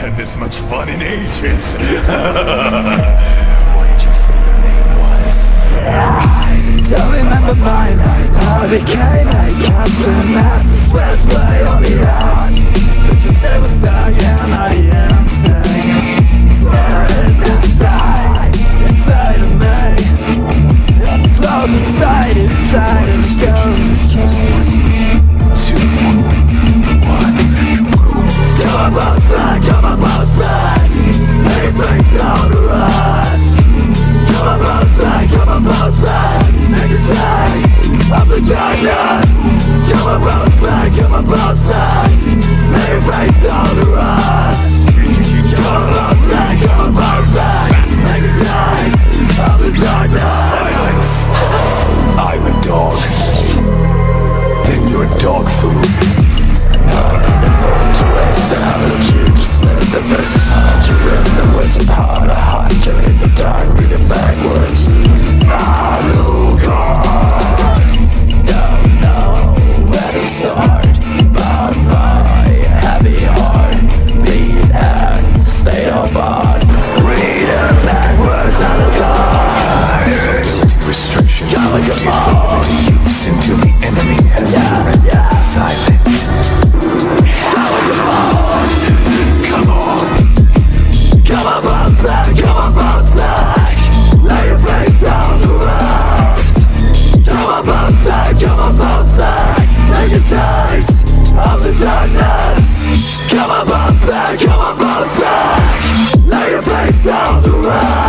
had this much fun in ages. What did you say your name was? Don't remember mine. I became a captain, master switchblade on the edge. Between table stack and I am saying, there is this die inside of me. It flows from side to side and goes as king. 2, 1. Come on, bounce back, come on, bounce back. Everything's on the rise. Come on, bounce back, come on, bounce back. Take a taste of the darkness. Come on, bounce back, come on, bounce back. Everything's on the rise. Come on, bounce back, come on, bounce back. Take a taste of the darkness. Silence. I'm a dog. Then you're dog food. Amplitude, just spin the verses hard. You in the words of hard, a hunter in the dark, reading backwards. I know God, don't know where to start, but my heavy heart beat and stay off art. Reading backwards out of God. Restrictions lifted from the use until the enemy has been rendered silent. Come on, bounce back, come on, bounce back. Lay your face down to rest. Come on, bounce back, come on, bounce back. Take a taste of the darkness. Come on, bounce back, come on, bounce back. Lay your face down to rest.